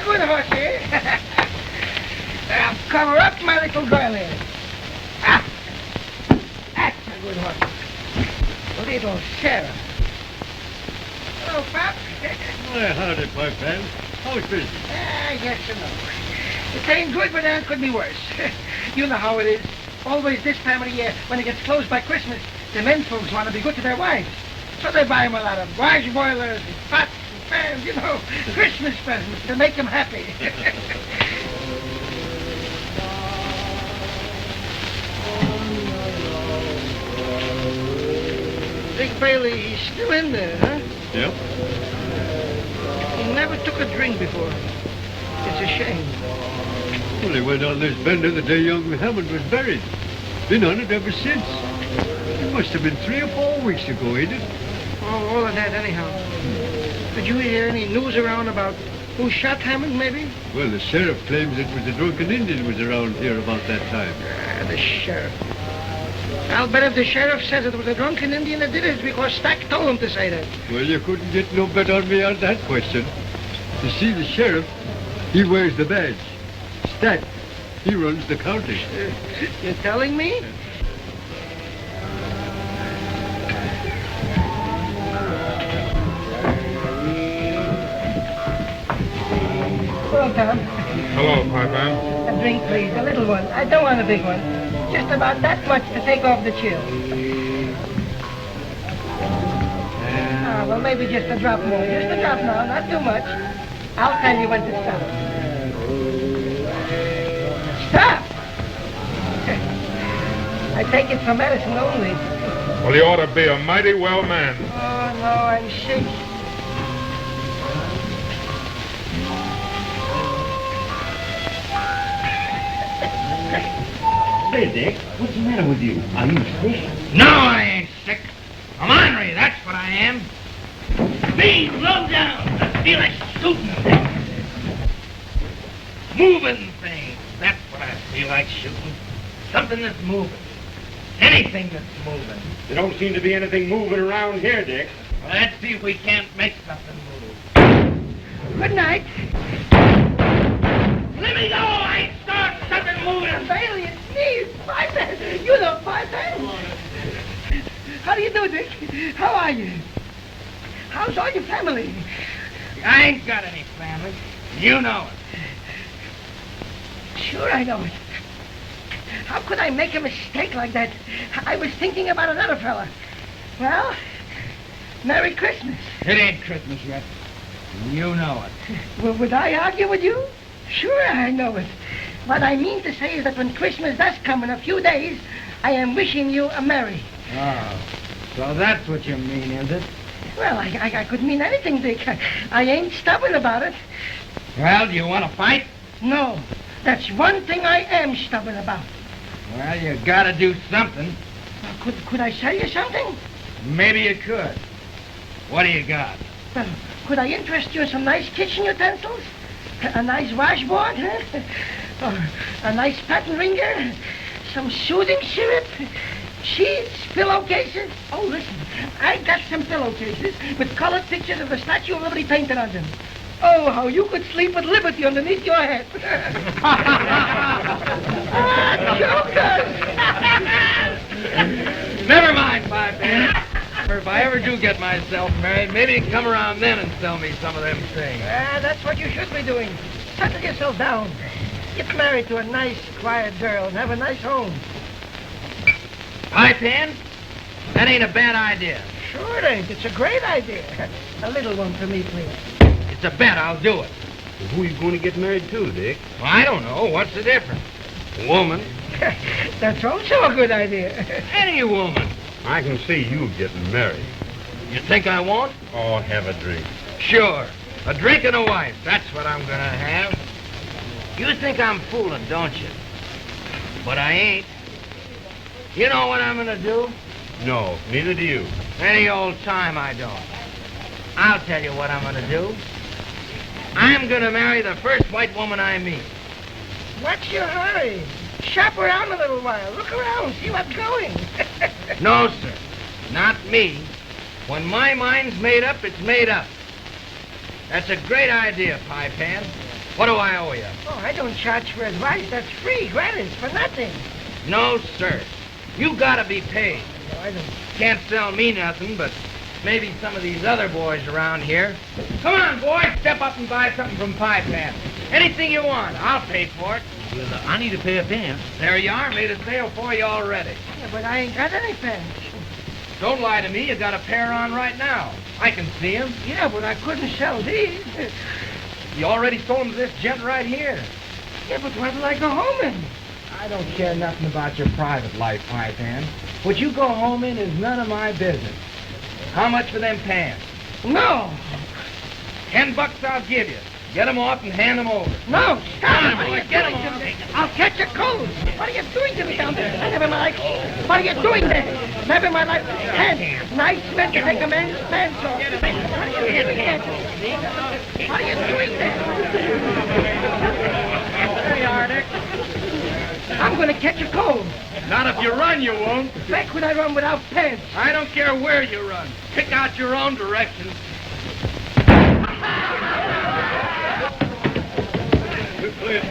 good horse here. I'll cover up my little girl here. That's a good horse. Little Sarah. Hello, Pop. Well, howdy, Pipe Pan. How's business? Yes and no. It ain't good, but it could be worse. You know how it is. Always this time of the year, when it gets close by Christmas, the men folks want to be good to their wives. So they buy them a lot of wash boilers and pots and pans, you know, Christmas presents to make them happy. Big Bailey, he's still in there, huh? Yep. He never took a drink before. It's a shame. Well, he went on this bender the day young Hammond was buried. Been on it ever since. It must have been 3 or 4 weeks ago, ain't it? Oh, all of that anyhow. Did you hear any news around about who shot Hammond, maybe? Well, the sheriff claims it was a drunken Indian was around here about that time. The sheriff. I'll bet if the sheriff says it was a drunken Indian that did it, it's because Stack told him to say that. Well, you couldn't get no better on me on that question. You see, the sheriff, he wears the badge. Stack, he runs the county. You're telling me? Hello, Tom. Hello, Pipeman. A drink, please. A little one. I don't want a big one. Just about that much to take off the chill. Well, maybe just a drop more. Just a drop now, not too much. I'll tell you when to stop. Stop! I take it for medicine only. Well, you ought to be a mighty well man. Oh, no, I'm sick. Hey, Dick, what's the matter with you? Are you sick? No, I ain't sick. I'm ornery, that's what I am. Me, low down. I feel like shooting things. Moving things. That's what I feel like shooting. Something that's moving. Anything that's moving. There don't seem to be anything moving around here, Dick. Well, let's see if we can't make something move. Good night. Let me go! I start something moving. Bailey, it's me, Piper. You know Piper. How do you do, Dick? How are you? How's all your family? I ain't got any family. You know it. Sure, I know it. How could I make a mistake like that? I was thinking about another fella. Well, Merry Christmas. It ain't Christmas yet. You know it. Well, would I argue with you? Sure, I know it. What I mean to say is that when Christmas does come in a few days, I am wishing you a merry. Oh, so that's what you mean, is it? Well, I could mean anything, Dick. I ain't stubborn about it. Well, do you want to fight? No, that's one thing I am stubborn about. Well, you gotta do something. Could I sell you something? Maybe you could. What do you got? Well, could I interest you in some nice kitchen utensils? A nice washboard, huh? Or a nice patent ringer? Some soothing syrup? Sheets, pillowcases? Oh, listen, I got some pillowcases with colored pictures of the Statue of Liberty painted on them. Oh, how you could sleep with liberty underneath your head. Jokers! Never mind, Pipeman. If I ever do get myself married, maybe you can come around then and sell me some of them things. That's what you should be doing. Settle yourself down. Get married to a nice, quiet girl and have a nice home. Pipeman, that ain't a bad idea. Sure it ain't. It's a great idea. A little one for me, please. It's a bet. I'll do it. Well, who are you going to get married to, Dick? Well, I don't know. What's the difference? A woman. That's also a good idea. Any woman. I can see you getting married. You think I won't? Oh, have a drink. Sure. A drink and a wife. That's what I'm gonna have. You think I'm fooling, don't you? But I ain't. You know what I'm gonna do? No, neither do you. Any old time I don't. I'll tell you what I'm gonna do. I'm gonna marry the first white woman I meet. What's your hurry? Shop around a little while. Look around. See what's going. No, sir. Not me. When my mind's made up, it's made up. That's a great idea, Pipeman. What do I owe you? Oh, I don't charge for advice. That's free, gratis, for nothing. No, sir. You gotta be paid. No, I don't. Can't sell me nothing, but maybe some of these other boys around here. Come on, boys, step up and buy something from Pie Pan. Anything you want, I'll pay for it. Well, I need a pair of pants. There you are, made a sale for you already. Yeah, but I ain't got any pants. Don't lie to me, you got a pair on right now. I can see 'em. Yeah, but I couldn't sell these. You already sold 'em to this gent right here. Yeah, but what'll I go home in? I don't care nothing about your private life, Pie Pan. What you go home in is none of my business. How much for them pants? No. $10 I'll give you. Get 'em off and hand 'em over. No, stop. Come on, What are boy, you get doing 'em to on. me? I'll catch a cold. What are you doing to me down there? I never my life. What are you doing there? Never my life. Pants. Nice men to take a man's pants off. What are you doing there? What are you doing there? There you are, Dick. I'm going to catch a cold. Not if you run, you won't. Back when I run without pants. I don't care where you run. Pick out your own direction.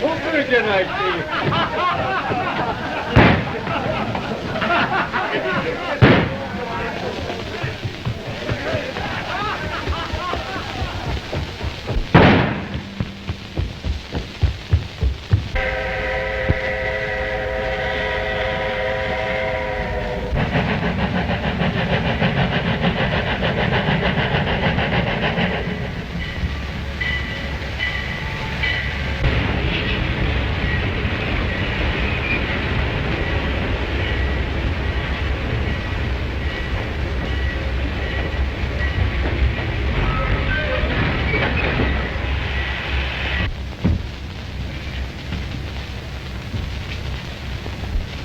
Open again, I see.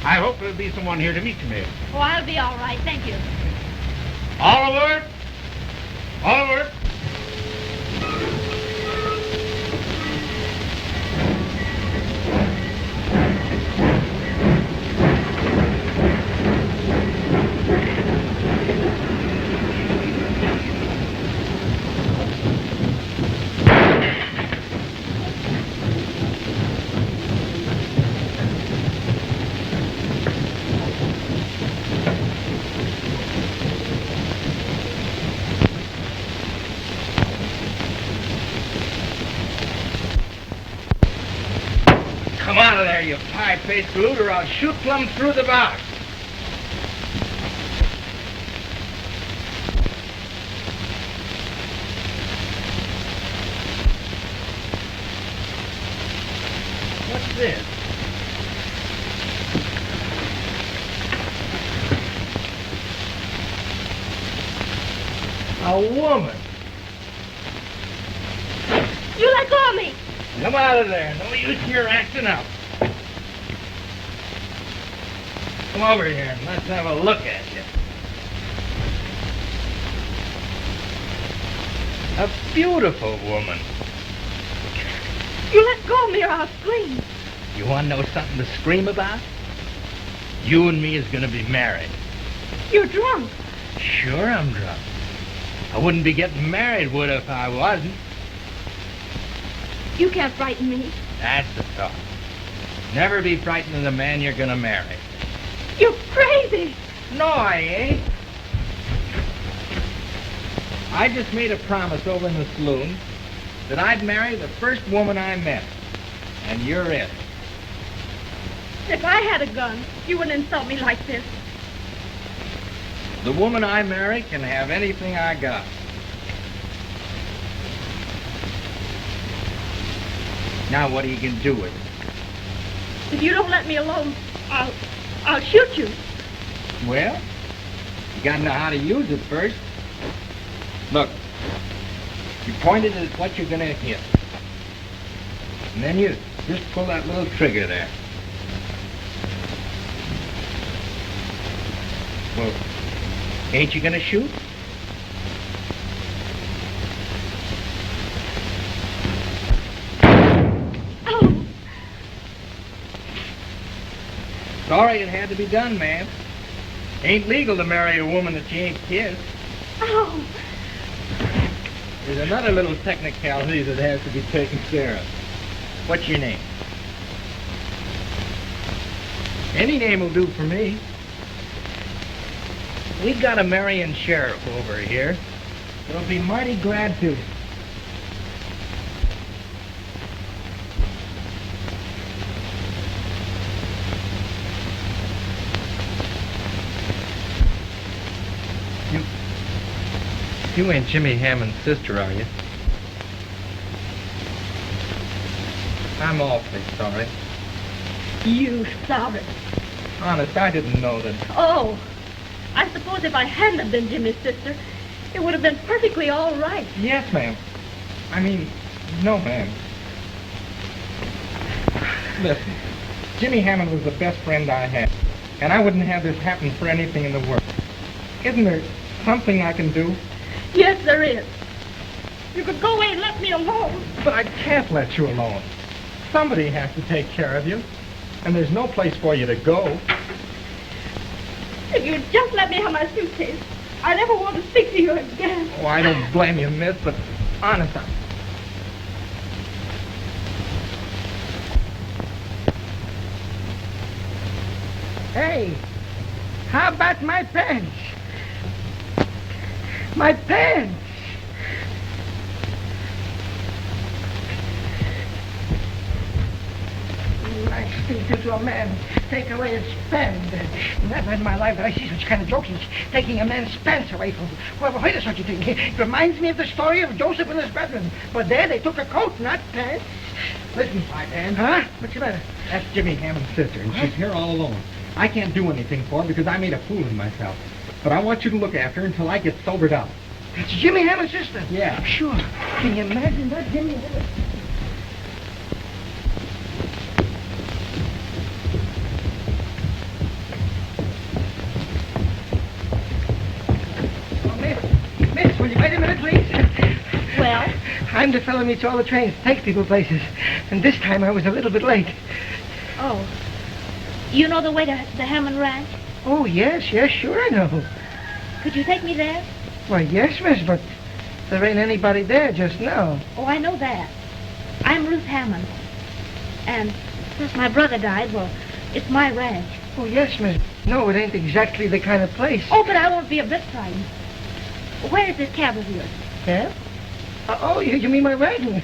I hope there'll be someone here to meet you, Mayor. Oh, I'll be all right, thank you. Oliver! Oliver! Come out of there, you pie-faced galoot, or I'll shoot plumb through the box. What's this? A woman. You let go of me. Come out of there. No use in your acting up. Come over here and let's have a look at you. A beautiful woman. You let go of me or I'll scream. You want to know something to scream about? You and me is going to be married. You're drunk. Sure I'm drunk. I wouldn't be getting married, would I, if I wasn't? You can't frighten me. That's the talk. Never be frightened of the man you're going to marry. You're crazy. No, I ain't. I just made a promise over in the saloon that I'd marry the first woman I met. And you're it. If I had a gun, you wouldn't insult me like this. The woman I marry can have anything I got. Now what are you going to do with it? If you don't let me alone, I'll shoot you. Well, you got to know how to use it first. Look, you point it at what you're going to hit. And then you just pull that little trigger there. Well, ain't you going to shoot? Oh, Sorry it had to be done, ma'am. Ain't legal to marry a woman that you ain't kissed. oh. There's another little technicality that has to be taken care of. What's your name? Any name will do for me. We got a Marion sheriff over here. They'll be mighty glad to. You ain't Jimmy Hammond's sister, are you? I'm awfully sorry. You sorry. Honest, I didn't know that. Oh, I suppose if I hadn't have been Jimmy's sister, it would have been perfectly all right. Yes, ma'am. I mean, no, ma'am. Listen, Jimmy Hammond was the best friend I had, and I wouldn't have this happen for anything in the world. Isn't there something I can do? Yes, there is. You could go away and let me alone. But I can't let you alone. Somebody has to take care of you, and there's no place for you to go. If you'd just let me have my suitcase, I never want to speak to you again. Oh, I don't blame you, miss, but honest, Hey, how about my pants? My pants! Nice thing to do a man. Take away his pants. Never in my life did I see such kind of jokes as taking a man's pants away from him. Whoever heard of such a thing? It reminds me of the story of Joseph and his brethren. But there they took a coat, not pants. listen, Pipeman. Huh? What's the matter? That's Jimmy Hammond's sister, and she's here all alone. I can't do anything for her because I made a fool of myself. But I want you to look after her until I get sobered up. That's Jimmy Hammond's sister? Yeah. Sure. Can you imagine that, Jimmy Hammond? Miss, will you wait a minute, please? Well? I'm the fellow who meets all the trains, takes people places. And this time I was a little bit late. Oh. You know the way to the Hammond Ranch? Oh, yes, sure I know. Could you take me there? Why, yes, miss, but there ain't anybody there just now. Oh, I know that. I'm Ruth Hammond. And since my brother died, well, it's my ranch. Oh, yes, miss. No, it ain't exactly the kind of place. Oh, but I won't be a bit frightened. Where is this cab of yours? Yeah? Oh, you mean my wagon?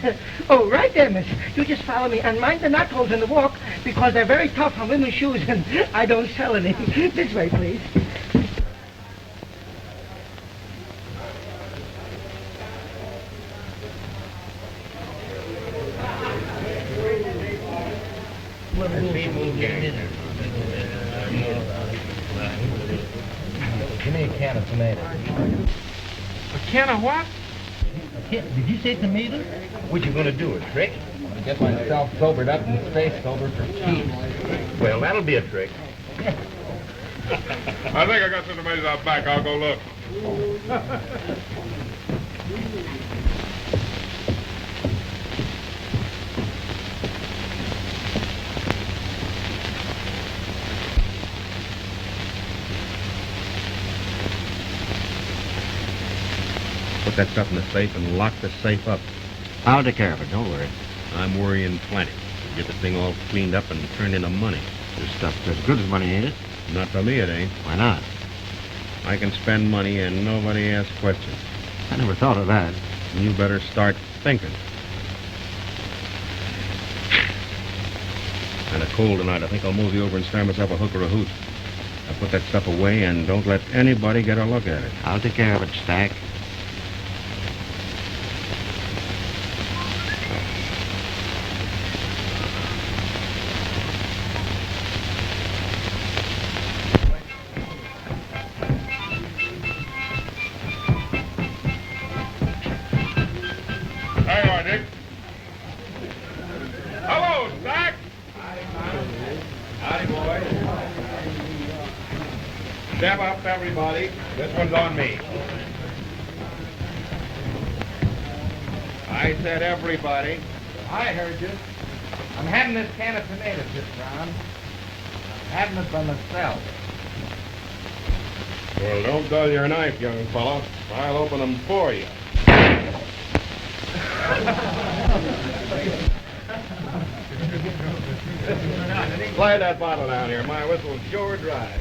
Oh, right there, miss. You just follow me and mind the knot holes in the walk because they're very tough on women's shoes and I don't sell any. This way, please. Give me a can of tomatoes. A can of what? Did you say tomatoes? What you gonna do, a trick? I'm gonna get myself sobered up and stay sober for keeps. Well, that'll be a trick. I think I got some tomatoes out back. I'll go look. Put that stuff in the safe and lock the safe up. I'll take care of it, don't worry. I'm worrying plenty. Get the thing all cleaned up and turned into money. This stuff's as good as money, ain't it? Not for me, it ain't. Why not? I can spend money and nobody asks questions. I never thought of that. You better start thinking. Kind of cold tonight. I think I'll mosey over and start myself a hook or a hoot. Now put that stuff away and don't let anybody get a look at it. I'll take care of it, Stack. There you are, Dick. Hello, Stack. Howdy, boy. Step up, everybody. This one's on me. I said everybody. I heard you. I'm having this can of tomatoes this round. I'm having it by myself. Well, don't dull your knife, young fella. I'll open them for you. Slide that bottle down here. My whistle's sure dry.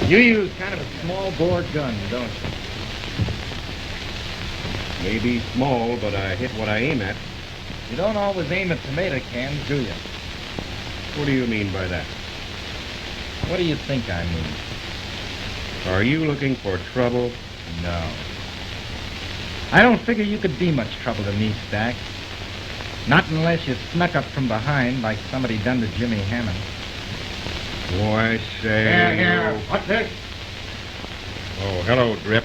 You use kind of a small bore gun, don't you? Maybe small, but I hit what I aim at. You don't always aim at tomato cans, do you? What do you mean by that? What do you think I mean? Are you looking for trouble? No. I don't figure you could be much trouble to me, Stack. Not unless you snuck up from behind like somebody done to Jimmy Hammond. Why, say... Here. What's this? Oh, hello, Drip.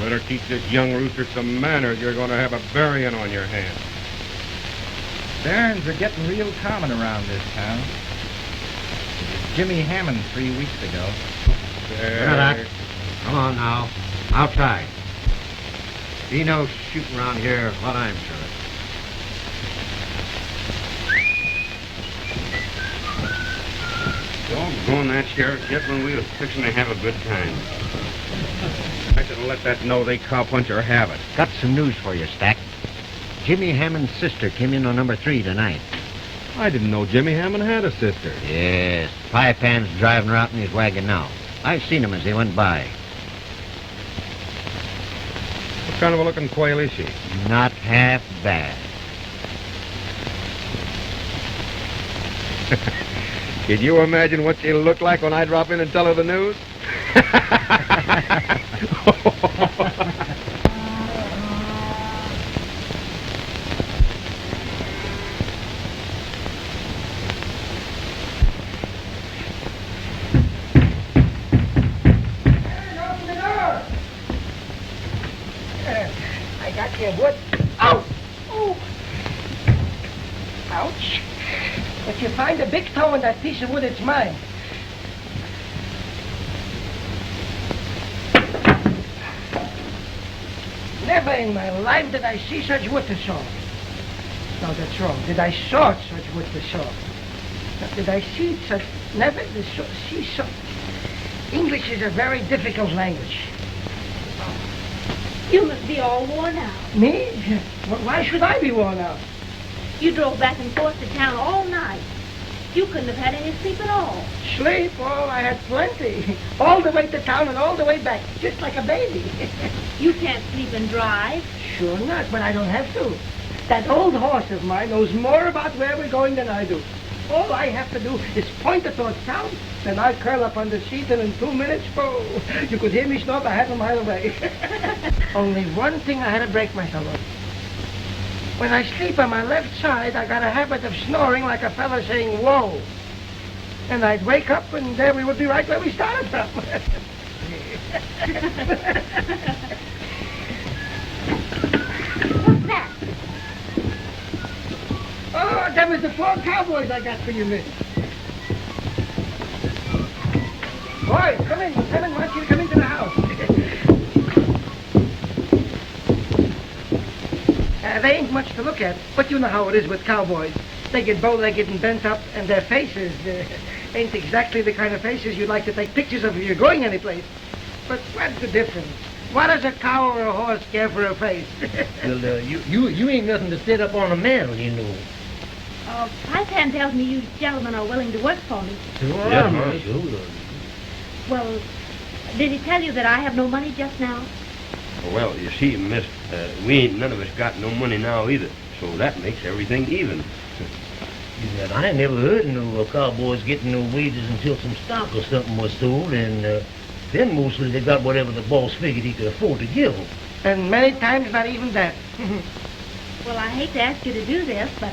Better teach this young rooster some manners. You're going to have a burying on your hands. Barons are getting real common around this town. It was Jimmy Hammond 3 weeks ago. There. Come on now. Outside. Be no shooting around here what I'm sure. Doggone that sheriff, just when we was fixing to have a good time. I should have let that nosey cowpuncher have it. Got some news for you, Stack. Jimmy Hammond's sister came in on number 3 tonight. I didn't know Jimmy Hammond had a sister. Yes, Pie Pan's driving her out in his wagon now. I've seen him as they went by. What kind of a looking quail is she? Not half bad. Could you imagine what she'll look like when I drop in and tell her the news? I got your wood. Ow! Oh! Ouch! If you find a big toe in that piece of wood, it's mine. Never in my life did I see such wood to saw. No, that's wrong. Did I saw such wood to saw? Did I see such... Never did see so... English is a very difficult language. You must be all worn out. Me? Why should I be worn out? You drove back and forth to town all night. You couldn't have had any sleep at all. Sleep? Oh, I had plenty. All the way to town and all the way back, just like a baby. You can't sleep and drive. Sure not, but I don't have to. That old horse of mine knows more about where we're going than I do. All I have to do is point it towards town, then I curl up on the seat, and in 2 minutes, oh, you could hear me snort a half a mile away. Only one thing I had to break myself on. When I sleep on my left side, I got a habit of snoring like a fella saying, whoa. And I'd wake up, and there we would be right where we started from. What's that? Oh, that was the 4 cowboys I got for you, miss. Boys, come in. Why don't you come into the house? They ain't much to look at, but you know how it is with cowboys. They get bow-legged and bent up, and their faces ain't exactly the kind of faces you'd like to take pictures of if you're going anyplace. But what's the difference? What does a cow or a horse care for a face? Well, you ain't nothing to sit up on a mantle, you know. Pie Pan tells me you gentlemen are willing to work for me. Sure. Well, did he tell you that I have no money just now? Well, you see, miss, we ain't none of us got no money now either, so that makes everything even. Yeah, I ain't never heard of no cowboys getting no wages until some stock or something was sold, and then mostly they got whatever the boss figured he could afford to give them. And many times not even that. Well, I hate to ask you to do this, but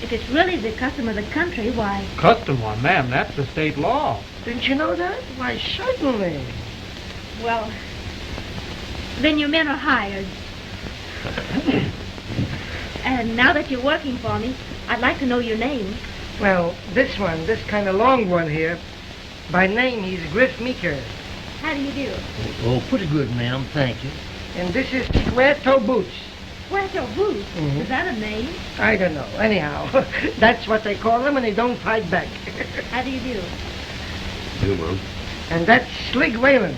if it's really the custom of the country, why... Custom? Why, ma'am, that's the state law. Didn't you know that? Why, certainly. Well, Then your men are hired. And now that you're working for me, I'd like to know your name. Well, this kind of long one here, by name he's Griff Meeker. How do you do? Oh, pretty good, ma'am. Thank you. And this is Puerto Boots. Puerto Boots? Mhm. Is that a name? I don't know. Anyhow, that's what they call them when they don't fight back. How do you do? Do, Mom. And that's Slig Whalen.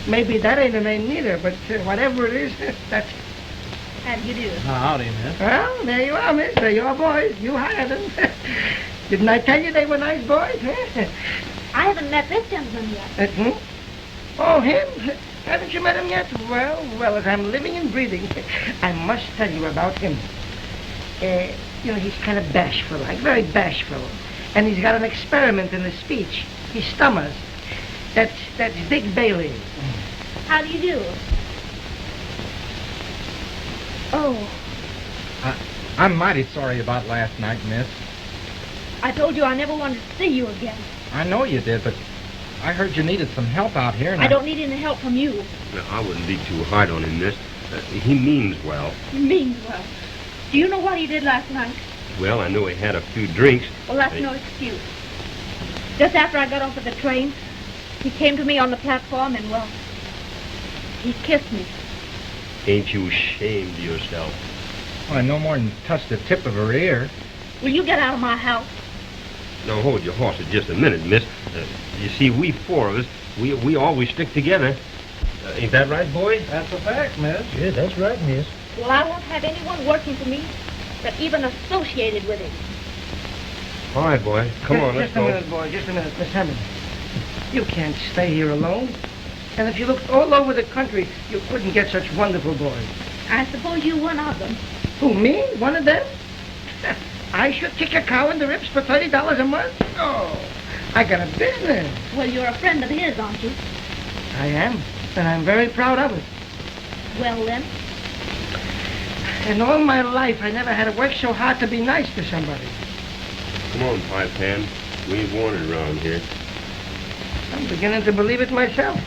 Maybe that ain't a name neither, but whatever it is, that's... How do you do? Howdy, miss. Well, there you are, miss. They're your boys. You hired them. Didn't I tell you they were nice boys? I haven't met this gentleman yet. Oh, him? Haven't you met him yet? Well, as I'm living and breathing, I must tell you about him. He's kind of bashful, like very bashful. And he's got an experiment in his speech. He stammers. That's Dick Bailey. How do you do? Oh, I'm mighty sorry about last night, miss. I told you I never wanted to see you again. I know you did, but I heard you needed some help out here, and I don't need any help from you. Now, I wouldn't be too hard on him, miss. He means well. You mean well. Do you know what he did last night? Well, I know he had a few drinks. Well, that's no excuse. Just after I got off of the train, he came to me on the platform and, well, he kissed me. Ain't you ashamed of yourself? Well, I no more than touched the tip of her ear. Will you get out of my house? Now, hold your horses just a minute, miss. You see, we four of us, we always stick together. Ain't that right, boy? That's a fact, miss. Yeah, that's right, miss. Well, I won't have anyone working for me that even associated with him. All right, boy. Come on, let's Just go. a minute, boy. Just a minute. Miss Hammond, you can't stay here alone. And if you looked all over the country, you couldn't get such wonderful boys. I suppose you're one of them. Who, me? One of them? I should kick a cow in the ribs for $30 a month? Oh, I got a business. Well, you're a friend of his, aren't you? I am, and I'm very proud of it. Well, then. In all my life, I never had to work so hard to be nice to somebody. Come on, Pipe Pan. We ain't wanted around here. I'm beginning to believe it myself.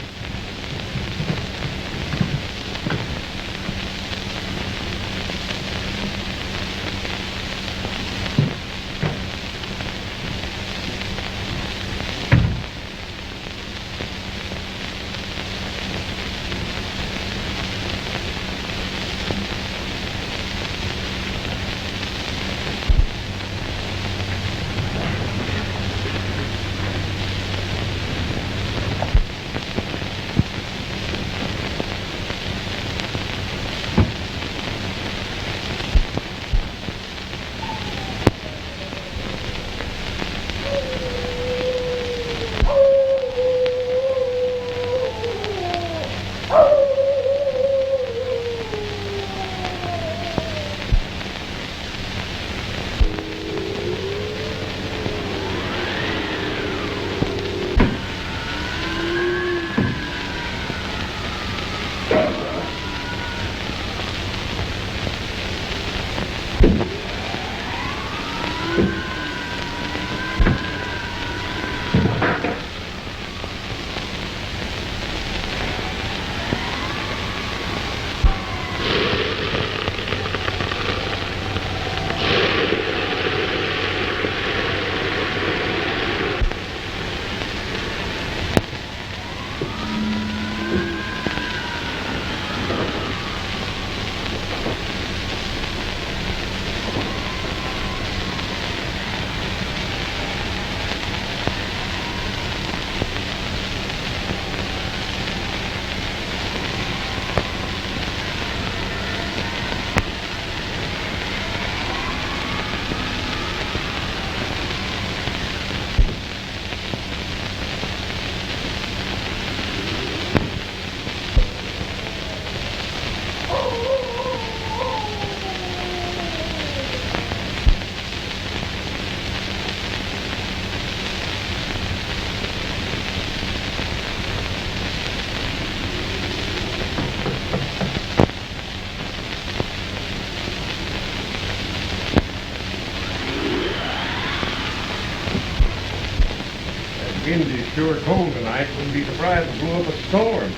Wind is sure cold tonight. Wouldn't be surprised to blow up a storm.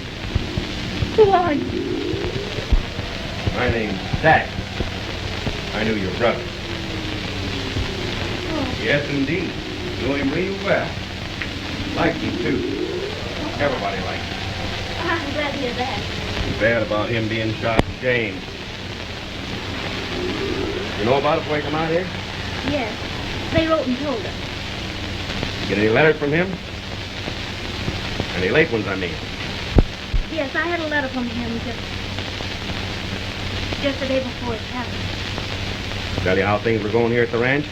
Who are you? My name's Stack. I knew your brother. Oh. Yes, indeed. Knew him real well. Liked him, too. Everybody liked him. I'm glad to hear that. Too bad about him being shot. Shame. You know about it before you come out here? Yes. They wrote and told us. Get any letters from him? Any late ones, I mean. Yes, I had a letter from him just the day before it happened. Tell you how things were going here at the ranch?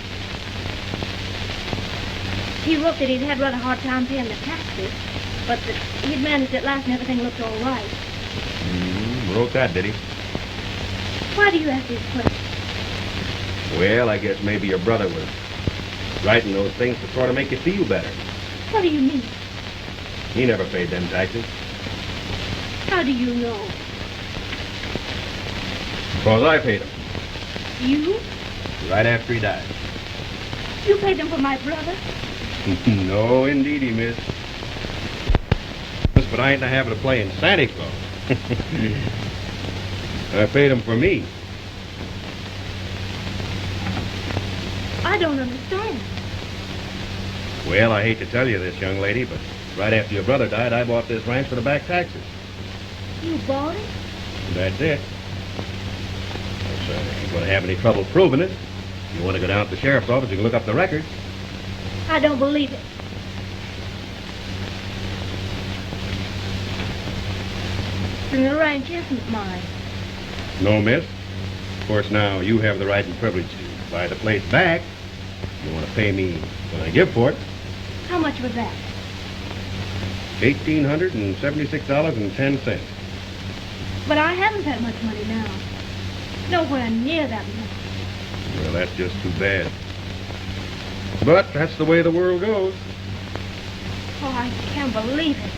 He wrote that he'd had rather hard time paying the taxes, but that he'd managed at last and everything looked all right. Wrote that, did he? Why do you ask these questions? Well, I guess maybe your brother was writing those things to sort of make you feel better. What do you mean? He never paid them taxes. How do you know? Because I paid them. You? Right after he died. You paid them for my brother? No, indeedy, miss. But I ain't in the habit of playing Santa Claus. I paid him for me. I don't understand. Well, I hate to tell you this, young lady, but right after your brother died, I bought this ranch for the back taxes. You bought it? That's it. If you're going to have any trouble proving it, if you want to go down to the sheriff's office, you can look up the records. I don't believe it. Then the ranch isn't mine. No, miss. Of course, now you have the right and privilege to buy the place back. You want to pay me what I give for it. How much was that? $1,876.10. But I haven't that much money now. Nowhere near that much. Well, that's just too bad. But that's the way the world goes. Oh, I can't believe it.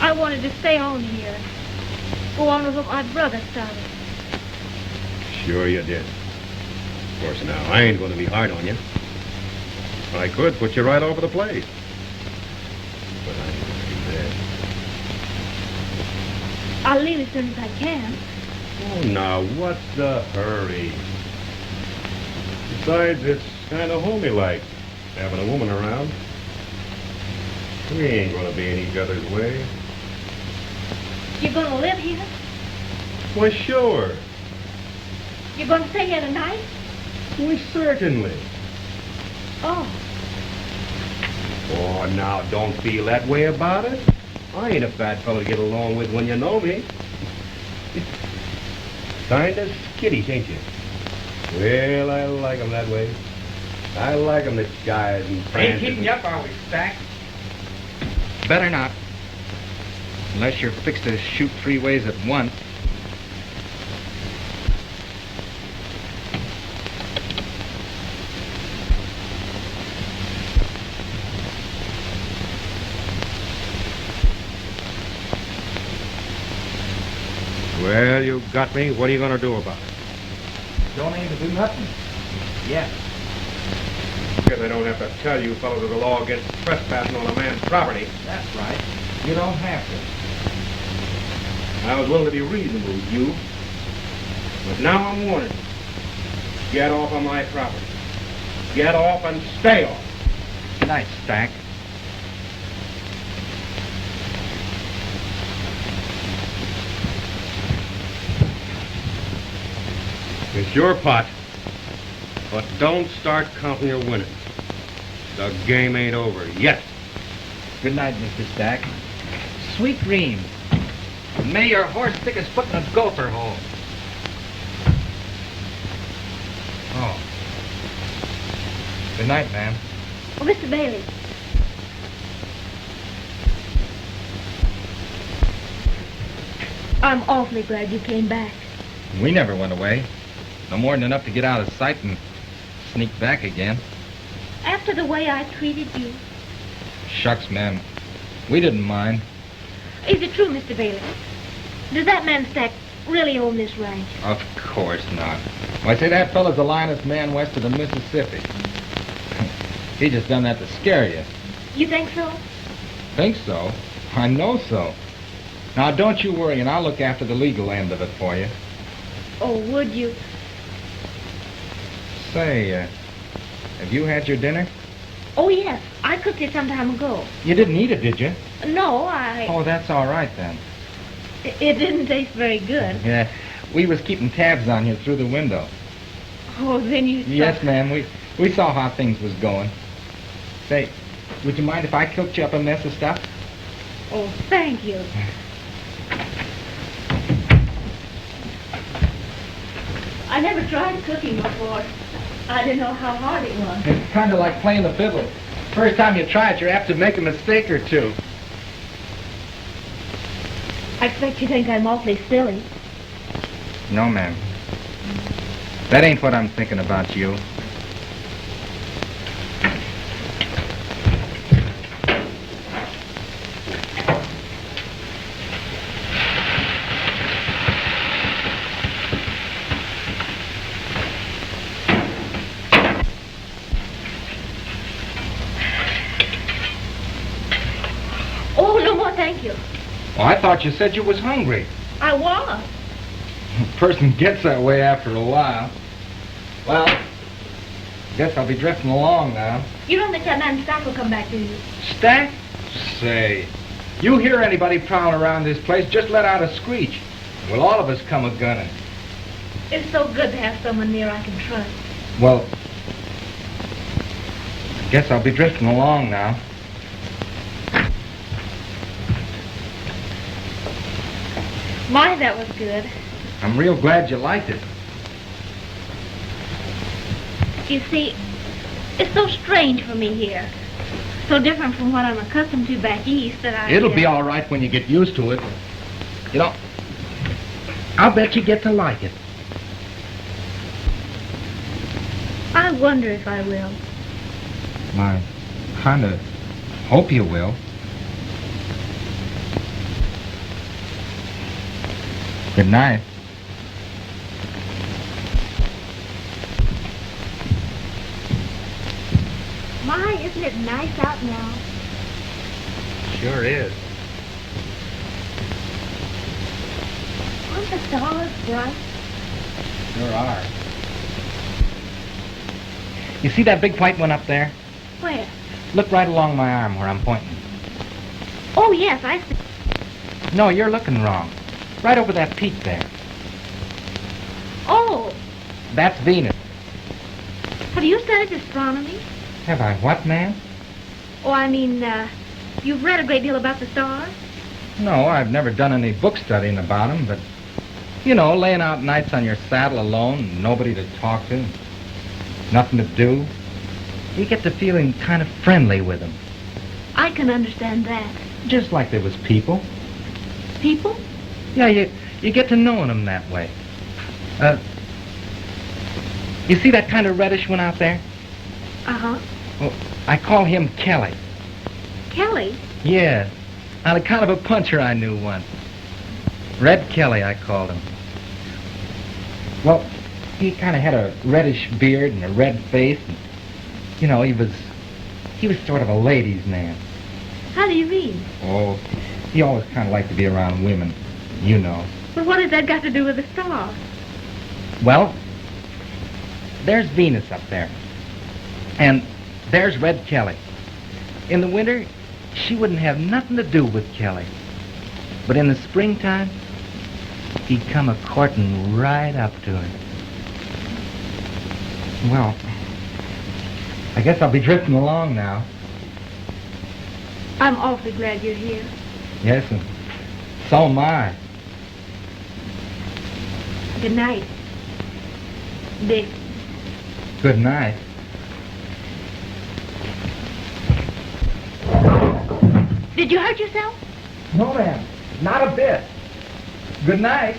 I wanted to stay on here. Go on with what my brother started. Sure you did. Of course, now, I ain't going to be hard on you. I could put you right over the place. But I ain't going to do that. I'll leave as soon as I can. Oh, now, what's the hurry? Besides, it's kind of homey-like, having a woman around. We ain't going to be in each other's way. You're going to live here? Why, sure. You're going to stay here tonight? Why, certainly. Oh. Oh, now, don't feel that way about it. I ain't a bad fellow to get along with when you know me. Kind of skittish, ain't you? Well, I like 'em that way. I like 'em that guys and Ain't friends. keeping you up, are we, Stack? Better not. Unless you're fixed to shoot 3 ways at once. Well, you got me. What are you going to do about it? Don't aim to do nothing. Yes. Guess I don't have to tell you fellows of the law against trespassing on a man's property. That's right. You don't have to. I was willing to be reasonable with you. But now I'm warning you. Get off of my property. Get off and stay off. Good night, Stack. It's your pot. But don't start counting your winnings. The game ain't over yet. Good night, Mr. Stack. Sweet dreams. And may your horse stick his foot in a gopher hole. Oh. Good night, ma'am. Oh, Mr. Bailey. I'm awfully glad you came back. We never went away. No more than enough to get out of sight and sneak back again. After the way I treated you. Shucks, ma'am. We didn't mind. Is it true, Mr. Bailey? Does that man Stack really own this ranch? Of course not. Why, say, that fella's the linest man west of the Mississippi. He just done that to scare you. You think so? Think so? I know so. Now, don't you worry, and I'll look after the legal end of it for you. Oh, would you? Say, have you had your dinner? Oh, yes. I cooked it some time ago. You didn't eat it, did you? No, I... Oh, that's all right, then. It didn't taste very good. Yeah, we was keeping tabs on you through the window. Oh, then you... Yes, ma'am, we saw how things was going. Say, would you mind if I cooked you up a mess of stuff? Oh, thank you. I never tried cooking before. I didn't know how hard it was. It's kind of like playing the fiddle. First time you try it, you're apt to make a mistake or two. I expect you think I'm awfully silly. No, ma'am. That ain't what I'm thinking about you. Oh, no more, thank you. Well, I thought you said you was hungry. I was. A person gets that way after a while. Well, guess I'll be drifting along now. You don't think that man Stack will come back, do you? Stack? Say, you hear anybody prowling around this place, just let out a screech. We'll all of us come a-gunning. It's so good to have someone near I can trust. Well, guess I'll be drifting along now. My, that was good. I'm real glad you liked it. You see, it's so strange for me here. So different from what I'm accustomed to back east that I... It'll be all right when you get used to it. You know, I'll bet you get to like it. I wonder if I will. I kind of hope you will. Good night. My, isn't it nice out now? Sure is. Aren't the stars bright? Sure are. You see that big white one up there? Where? Look right along my arm where I'm pointing. Oh, yes, I see. No, you're looking wrong. Right over that peak there. Oh, That's Venus. have you studied astronomy? Have I what, ma'am? Oh, I mean, you've read a great deal about the stars? No, I've never done any book studying about them, but, you know, laying out nights on your saddle alone, nobody to talk to, nothing to do, you get to feeling kind of friendly with them. I can understand that. Just like they was people. People? Yeah, you get to knowing them that way. You see that kind of reddish one out there? Uh-huh. Well, I call him Kelly. Kelly? Yeah, on account of a puncher I knew once. Red Kelly, I called him. Well, he kind of had a reddish beard and a red face. And, you know, he was sort of a ladies' man. How do you mean? Oh, he always kind of liked to be around women, you know. Well, what has that got to do with the stars? Well, there's Venus up there. And there's Red Kelly. In the winter, she wouldn't have nothing to do with Kelly. But in the springtime, he'd come a-courting right up to her. Well, I guess I'll be drifting along now. I'm awfully glad you're here. Yes, and so am I. Good night, Dick. Good night. Did you hurt yourself? No, ma'am. Not a bit. Good night.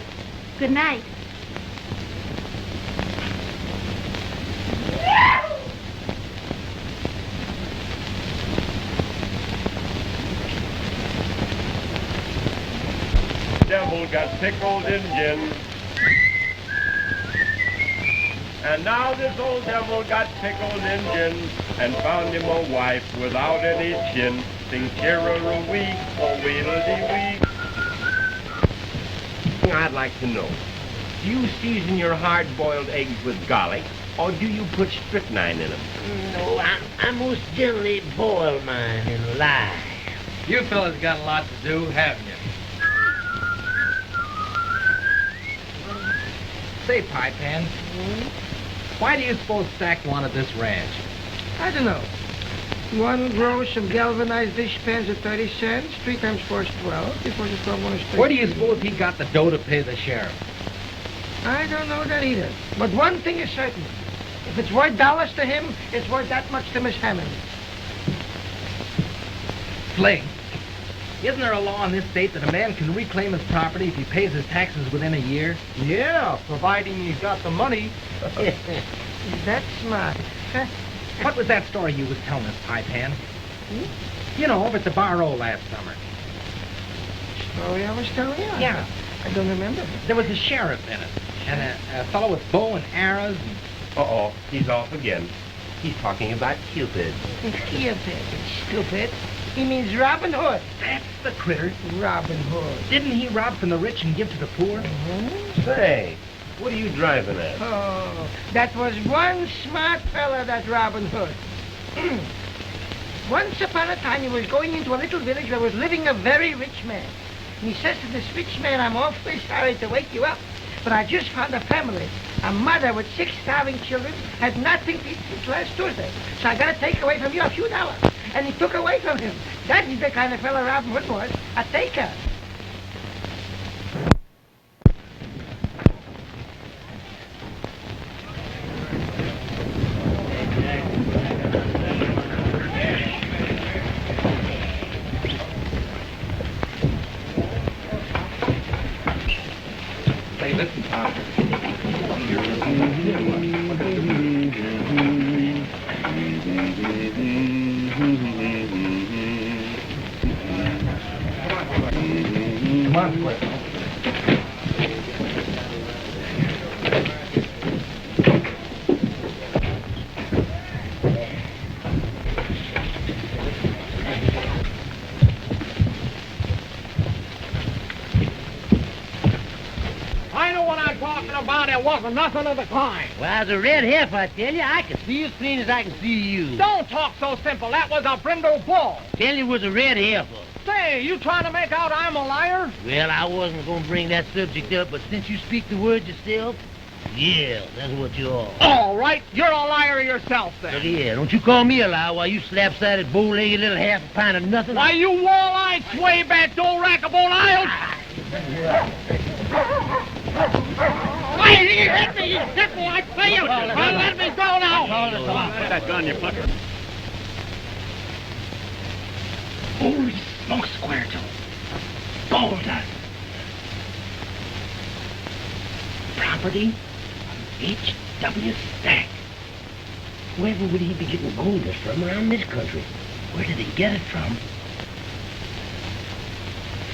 Good night. Devil got pickled in gin. And now this old devil got pickled in gin and found him a wife without any chin. Sing cheer-a-wee, oh wheedle-dee-wee. thing I'd like to know. Do you season your hard-boiled eggs with garlic, or do you put strychnine in them? No, I most generally boil mine in lye. You fellas got a lot to do, haven't you? Say, Pie Pan, why do you suppose Stack wanted this ranch? I don't know. One gross of galvanized dish pans at 30 cents. 3 times 4 is 12. 3 4 is 12. 1 is 13. Where do you suppose he got the dough to pay the sheriff? I don't know that either. But one thing is certain. If it's worth dollars to him, it's worth that much to Miss Hammond. Flake, isn't there a law in this state that a man can reclaim his property if he pays his taxes within a year? Yeah, providing he's got the money. That's smart. What was that story you was telling us, Pie Pan? You know, over at the Bar O last summer. Story I was telling you? Yeah. I don't remember. There was a sheriff in it, and a fellow with bow and arrows. And... Uh-oh, he's off again. He's talking about Cupid. Cupid, stupid. He means Robin Hood. That's the critter. Robin Hood. Didn't he rob from the rich and give to the poor? Say, what are you driving at? Oh, that was one smart fella, that Robin Hood. Once upon a time, he was going into a little village where was living a very rich man. And he says to this rich man, I'm awfully sorry to wake you up, but I just found a family. A mother with 6 starving children had nothing to eat since last Tuesday. So I got to take away from you a few dollars. And he took away from him. That is the kind of fella Robin Hood was, a taker. Say, listen, Tom. Come on, Flip. I know what I'm talking about. It wasn't nothing of the kind. Well, as a red heifer, I tell you, I can see as clean as I can see you. Don't talk so simple. That was a brindle bull. Tell you it was a red heifer. Say, you trying to make out I'm a liar? Well, I wasn't going to bring that subject up, but since you speak the word yourself, yeah, that's what you are. All right, you're a liar yourself, then. But yeah, don't you call me a liar while you slap-sided, bow-legged little half a pint of nothing. Why, you wall-eyed, sway-back, do-rackable liar! Why, he hit me, I say you! Well, let me go now! Put that gun in your pocket. Holy smokes, Squirtle. Gold dust. Property H.W. Stack. Wherever would he be getting gold dust from around this country? Where did he get it from?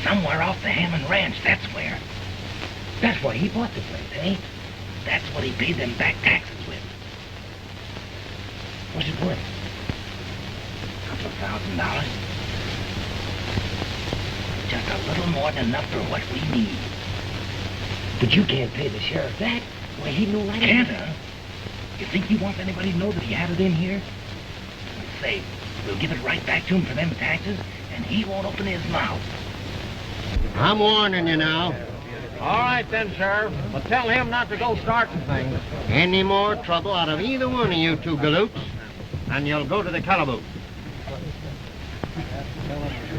Somewhere off the Hammond Ranch, that's where. That's why he bought the place, eh? That's what he paid them back taxes with. What's it worth? $2,000. Just a little more than enough for what we need. But you can't pay the sheriff that. Why, he know right. Can't, huh? You think he wants anybody to know that he had it in here? Say, we'll give it right back to him for them taxes, and he won't open his mouth. I'm warning you now. All right, then, Sheriff. But tell him not to go starting things. Any more trouble out of either one of you two galoots, and you'll go to the calaboose.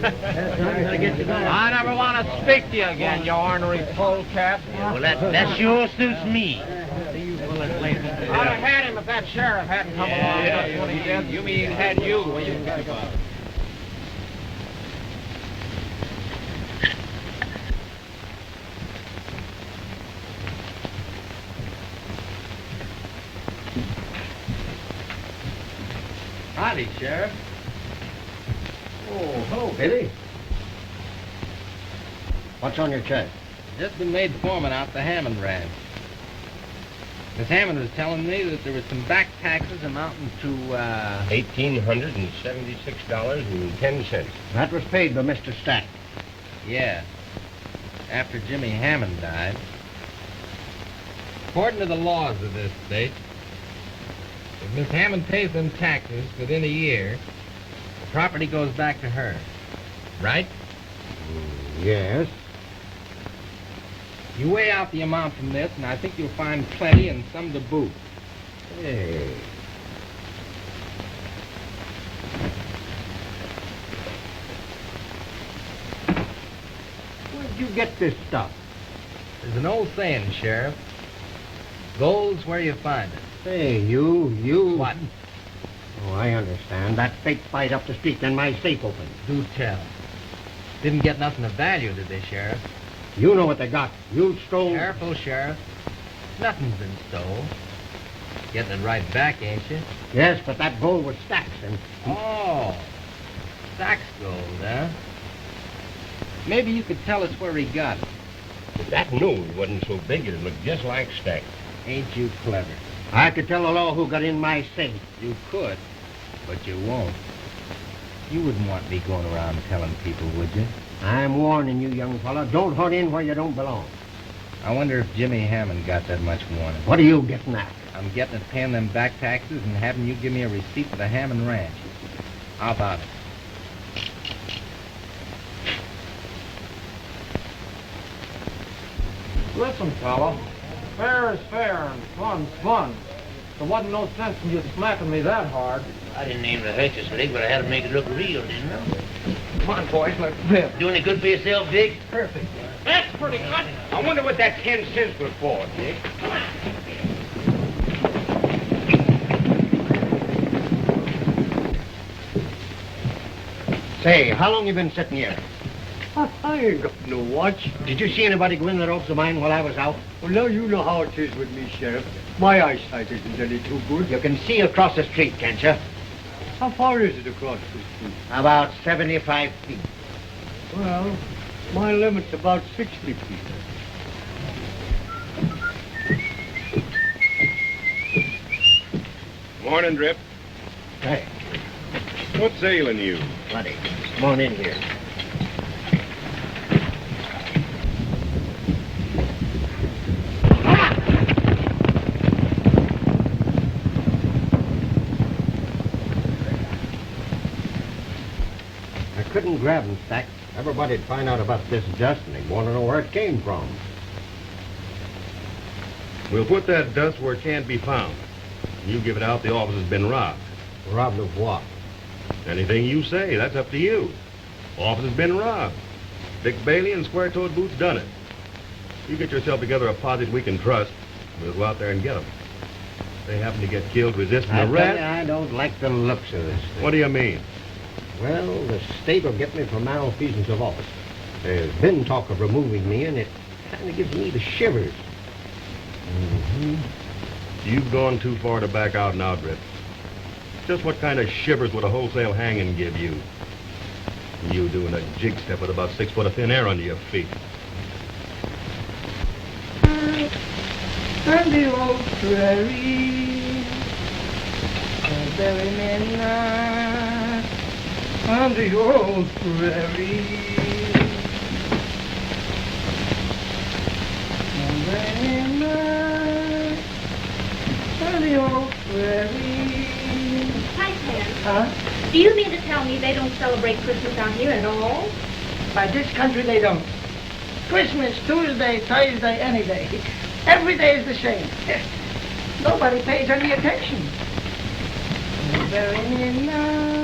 I never want to speak to you again, you ornery polecat. Well, that sure suits me. I'd have had him if that sheriff hadn't come along just when he did. You mean had you when you got about it. Howdy, Sheriff. Oh, hello, Billy. What's on your check? Just been made foreman out the Hammond Ranch. Miss Hammond was telling me that there was some back taxes amounting to, $1,876.10. That was paid by Mr. Stack. Yeah. after Jimmy Hammond died. According to the laws of this state, if Miss Hammond pays them taxes within a year, the property goes back to her. Right? Yes. You weigh out the amount from this, and I think you'll find plenty and some to boot. Hey. Where'd you get this stuff? There's an old saying, Sheriff. Gold's where you find it. Hey, you... What? Oh, I understand. That fake fight up the street, then my safe open. Do tell. Didn't get nothing of value, did they, Sheriff? You know what they got. You stole... Careful, Sheriff. Nothing's been stole. Getting it right back, ain't you? Yes, but that gold was Stack's, and... Oh. Stack's gold, huh? Maybe you could tell us where he got it. If that nose wasn't so big, it'd look just like Stack. Ain't you clever? I could tell the law who got in my safe. You could, but you won't. You wouldn't want me going around telling people, would you? I'm warning you, young fella. Don't hunt in where you don't belong. I wonder if Jimmy Hammond got that much warning. What are you getting at? I'm getting at paying them back taxes and having you give me a receipt for the Hammond Ranch. How about it? Listen, fella. Fair is fair and fun's fun. There wasn't no sense in you smacking me that hard. I didn't aim to hurt you, Slick, but I had to make it look real, didn't I? Come on, boys, let's rip. Do any good for yourself, Dick? Perfect. That's pretty good. I wonder what that 10 cents was for, Dick. Say, how long you been sitting here? I ain't got no watch. Did you see anybody go in that office of mine while I was out? Well, now you know how it is with me, Sheriff. My eyesight isn't any too good. You can see across the street, can't you? How far is it across the street? About 75 feet. Well, my limit's about 60 feet. Morning, Drip. Hey, What's ailing you? buddy, come on in here. I couldn't grab him, Stack. Everybody'd find out about this dust, and they'd want to know where it came from. We'll put that dust where it can't be found. You give it out, the office has been robbed. Robbed of what? Anything you say, that's up to you. Office has been robbed. Dick Bailey and Square-Toed Boots done it. You get yourself together a posse we can trust, we'll go out there and get them. If they happen to get killed resisting arrest... I don't like the looks of this thing. What do you mean? Well, the state will get me for malfeasance of office. There's been talk of removing me, and it kind of gives me the shivers. Mm-hmm. You've gone too far to back out now, Drip. Just what kind of shivers would a wholesale hanging give you? You doing a jig step with about 6 foot of thin air under your feet. On the old prairie, a very midnight, on the old prairie, a very midnight, on the old prairie. Hi, Ted. Huh? Do you mean to tell me they don't celebrate Christmas out here at all? By this country, they don't. Christmas, Tuesday, Thursday, any day. Every day is the same. Nobody pays any attention. Very midnight.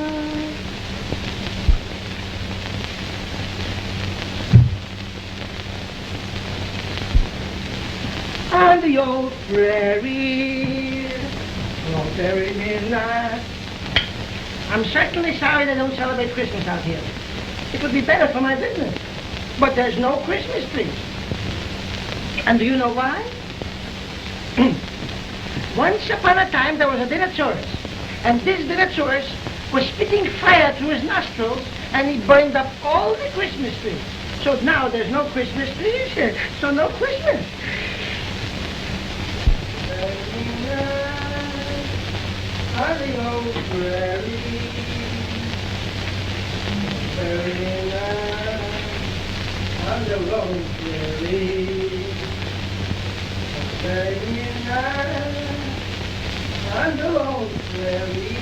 On the old prairie, oh, very midnight. I'm certainly sorry they don't celebrate Christmas out here. It would be better for my business. But there's no Christmas tree. And do you know why? Once upon a time, there was a dinosaurus. And this dinosaurus was spitting fire through his nostrils, and he burned up all the Christmas trees. So now there's no Christmas trees, so no Christmas. On the old prairie, very nice. On the lone prairie, burying in night, on the lone prairie.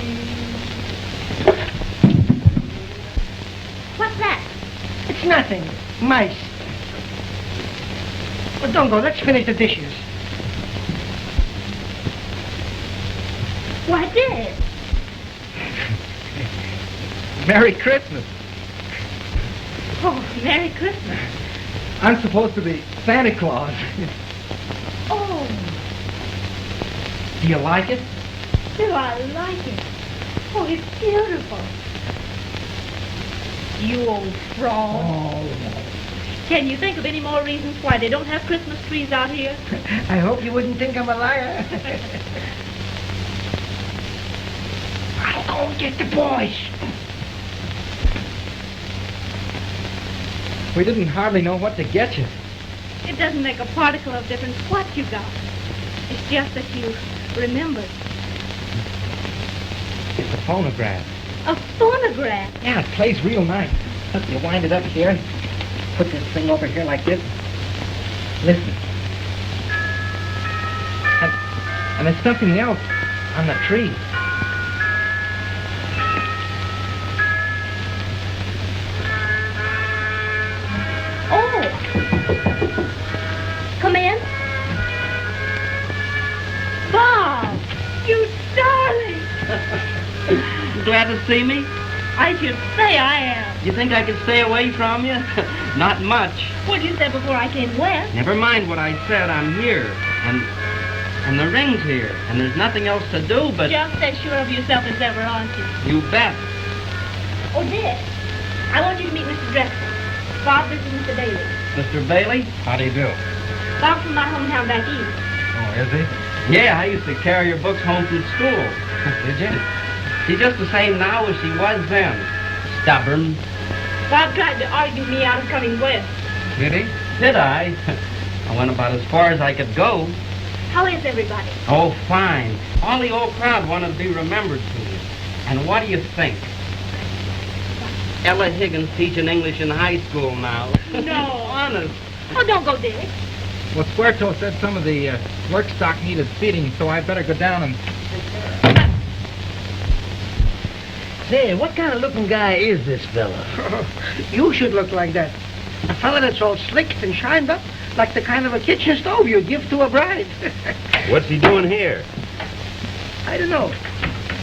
What's that? It's nothing. Mice. Well, don't go. Let's finish the dishes. Why, Dick? Merry Christmas. Oh, Merry Christmas. I'm supposed to be Santa Claus. Oh, Do you like it? do I like it? Oh, it's beautiful. You old fraud. Oh, Can you think of any more reasons why they don't have Christmas trees out here? I hope you wouldn't think I'm a liar. I'll go and get the boys. we didn't hardly know what to get you. It doesn't make a particle of difference what you got. It's just that you remembered. It's a phonograph. A phonograph. Yeah, it plays real nice. Look, you wind it up here and put this thing over here like this. Listen. And there's something else on the tree. Oh. Come in. Bob, you darling. Glad to see me? I should say I am. You think I could stay away from you? Not much. What you said before I came west. Never mind what I said. I'm here. And the ring's here. And there's nothing else to do but... Just as sure of yourself as ever, aren't you? You bet. Oh, Dick, I want you to meet Mr. Drexel. Bob, this is Mr. Bailey. Mr. Bailey? How do you do? Bob's from my hometown back east. Oh, is he? Yeah, I used to carry your books home from school. Did you? She's just the same now as she was then. Stubborn. Bob tried to argue me out of coming west. Did he? Did I? I went about as far as I could go. How is everybody? Oh, fine. All the old crowd wanted to be remembered to you. And what do you think? Ella Higgins teaching English in high school now. No. Honest. Oh, don't go, Dick. Well, Squirto said some of the work stock needed feeding, so I'd better go down and... Say, what kind of looking guy is this fella? You should look like that. A fella that's all slicked and shined up, like the kind of a kitchen stove you'd give to a bride. What's he doing here? I don't know.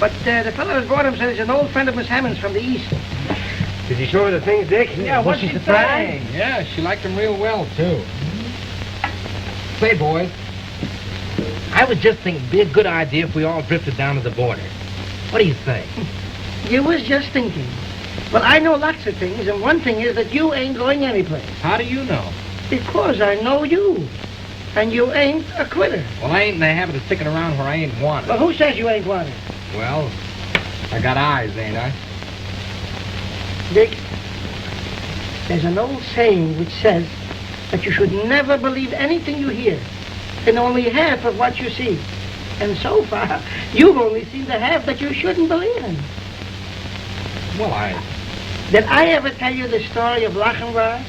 But the fellow that brought him said he's an old friend of Miss Hammond's from the East. Did you show her the things, Dick? Yeah, what's she saying? Yeah, she liked them real well, too. Say, boys, I was just thinking it'd be a good idea if we all drifted down to the border. What do you say? You was just thinking. Well, I know lots of things, and one thing is that you ain't going anyplace. How do you know? Because I know you. And you ain't a quitter. Well, I ain't in the habit of sticking around where I ain't wanted. Well, who says you ain't wanted? Well, I got eyes, ain't I? Dick, there's an old saying which says that you should never believe anything you hear, and only half of what you see. And so far, you've only seen the half that you shouldn't believe in. Well, Did I ever tell you the story of Lachenbar?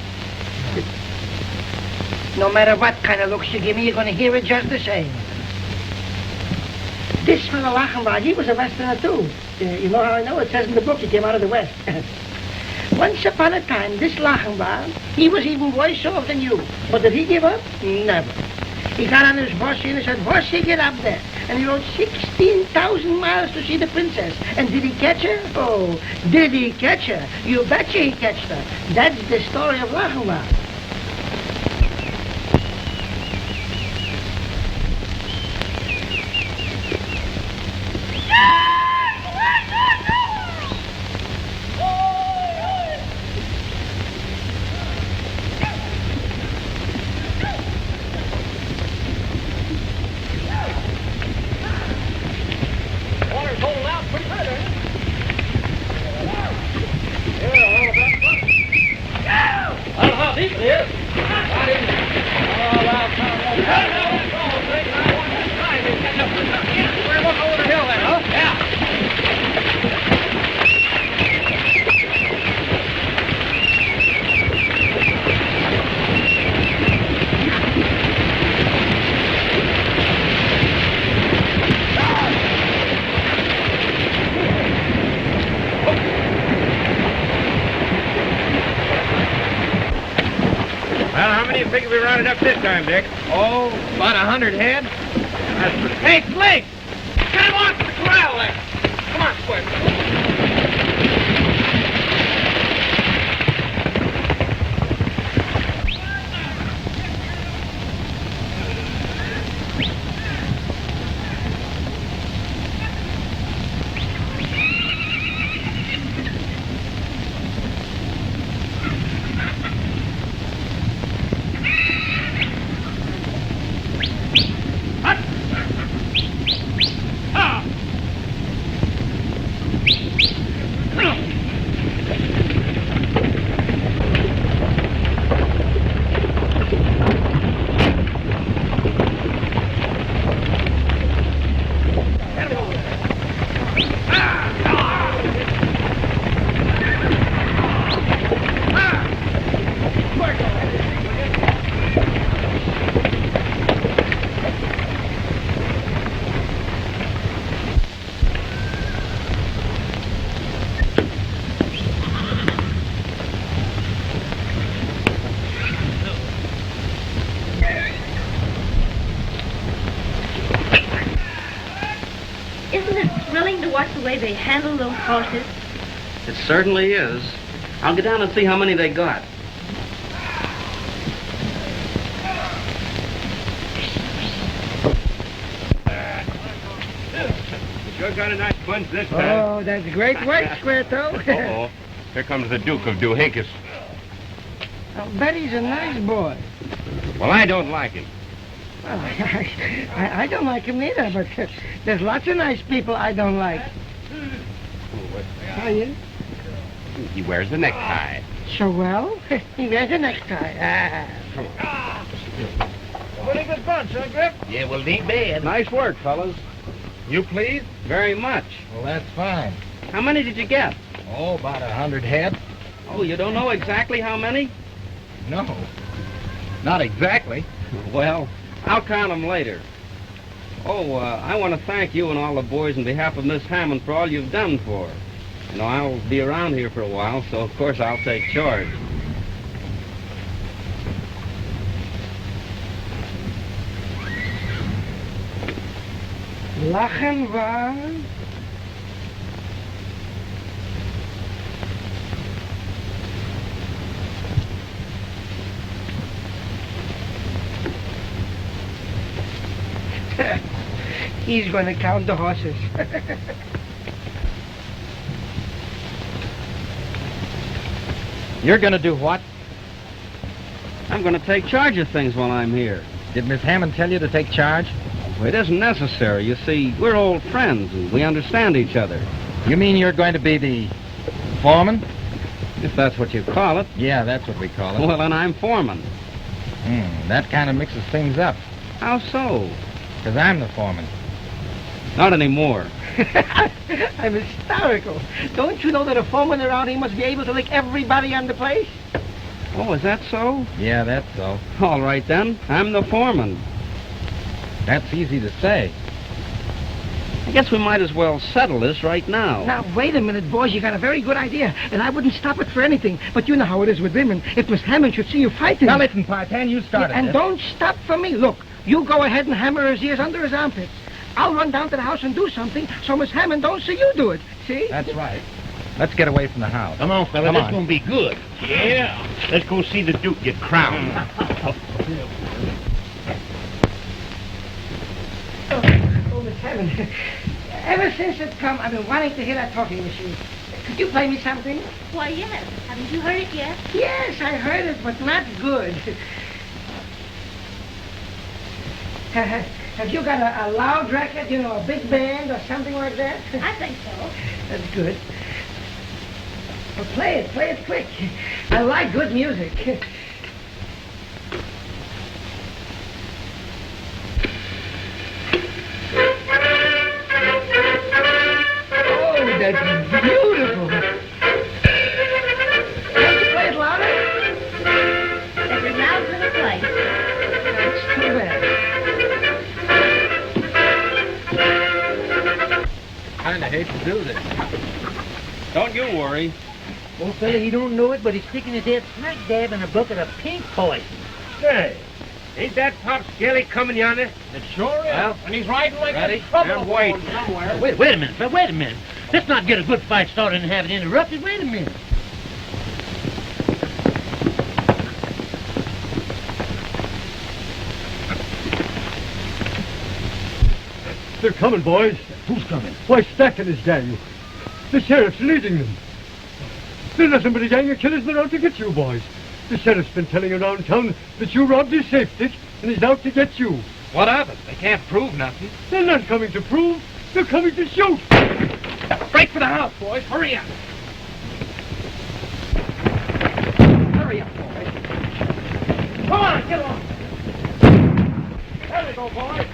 No matter what kind of looks you give me, you're going to hear it just the same. This fellow Lachenbar, he was a Westerner too. You know how I know? It says in the book he came out of the West. Once upon a time, this Lachenbar, he was even worse off than you. But did he give up? Never. He got on his horsey and he said, "Horsey, get up there." And he rode 16,000 miles to see the princess. And did he catch her? Oh, did he catch her? You betcha he catched her. That's the story of Lachenbar. you figure we rounded up this time, Dick? Oh, about 100 head. Hey, Flake! Get him off the corral there! Come on, Square. Isn't it thrilling to watch the way they handle those horses? It certainly is. I'll get down and see how many they got. Sure got a nice bunch this time. Oh, that's great work, Square Toe. Uh-oh. Here comes the Duke of Doohinkis. I'll bet he's a nice boy. Well, I don't like him. Well, I don't like him either, but there's lots of nice people I don't like. How you? He wears a necktie. So well, he wears a necktie. Come on. Pretty good bunch, huh, Grip? Yeah, well, it ain't bad. Nice work, fellas. You pleased? Very much. Well, that's fine. How many did you get? Oh, about 100 head. Oh, you don't know exactly how many? No, not exactly. Well, I'll count them later. Oh, I want to thank you and all the boys on behalf of Miss Hammond for all you've done for her. You know, I'll be around here for a while, so of course I'll take charge. Lachen war. He's going to count the horses. You're going to do what? I'm going to take charge of things while I'm here. Did Miss Hammond tell you to take charge? Well, it isn't necessary. You see, we're old friends and we understand each other. You mean you're going to be the foreman? If that's what you call it. Yeah, that's what we call it. Well, then I'm foreman. That kind of mixes things up. How so? Because I'm the foreman. Not anymore. I'm hysterical. Don't you know that a foreman around here must be able to lick everybody on the place? Oh, is that so? Yeah, that's so. All right, then. I'm the foreman. That's easy to say. I guess we might as well settle this right now. Now, wait a minute, boys. You got a very good idea, and I wouldn't stop it for anything. But you know how it is with women. If Miss Hammond should see you fighting... Now, listen, Partan, you started And this. don't stop for me. Look, you go ahead and hammer his ears under his armpits. I'll run down to the house and do something so Miss Hammond don't see you do it. See? That's right. Let's get away from the house. Come on, fella. Come This on. gonna be good. Yeah. Let's go see the Duke get crowned. Oh, Miss Hammond. Ever since it come, I've been wanting to hear that talking machine. Could you play me something? Why, yes. Haven't you heard it yet? Yes, I heard it, but not good. Have you got a loud record, you know, a big band or something like that? I think so. That's good. Well, play it quick. I like good music. Oh, that's beautiful. Can't you play it louder? It's as loud as it'll play. That's too bad. Kind of hate to do this. Don't you worry. Old fella, he don't know it, but he's sticking his head smack dab in a bucket of pink poison. Say, ain't that Pop Skelly coming yonder? It sure is. Well, and he's riding like ready? a trouble Now wait. somewhere. Wait a minute, Fred, wait a minute. Let's not get a good fight started and have it interrupted. Wait a minute. They're coming, boys. Who's coming? Why, Stack and his gang. The sheriff's leading them. They're nothing but a gang of killers, and they're out to get you, boys. The sheriff's been telling around town that you robbed his safe, Dick, and he's out to get you. What of it? They can't prove nothing. They're not coming to prove. They're coming to shoot. Break for the house, boys. Hurry up. Hurry up, boys. Come on, get along. There we go, boys.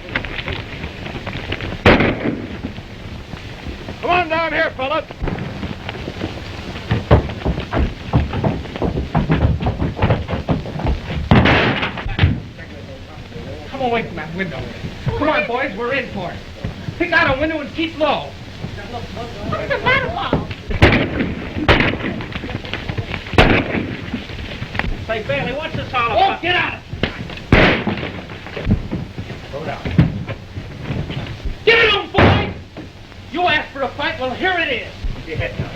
Come on down here, fellas. Come away from that window. Come on, boys, we're in for it. Pick out a window and keep low. What's the matter, Paul? Say, Bailey, what's this all about? Oh, get out! Go down. Get it on, boys! You asked for a fight, well, here it is. Keep your head down.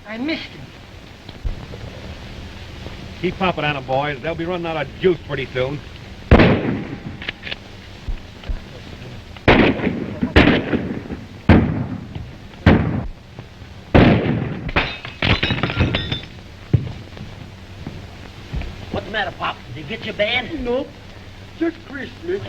I missed him. Keep popping on them, boys. They'll be running out of juice pretty soon. What's the matter, Pop? Did you get your band? No, just creased me.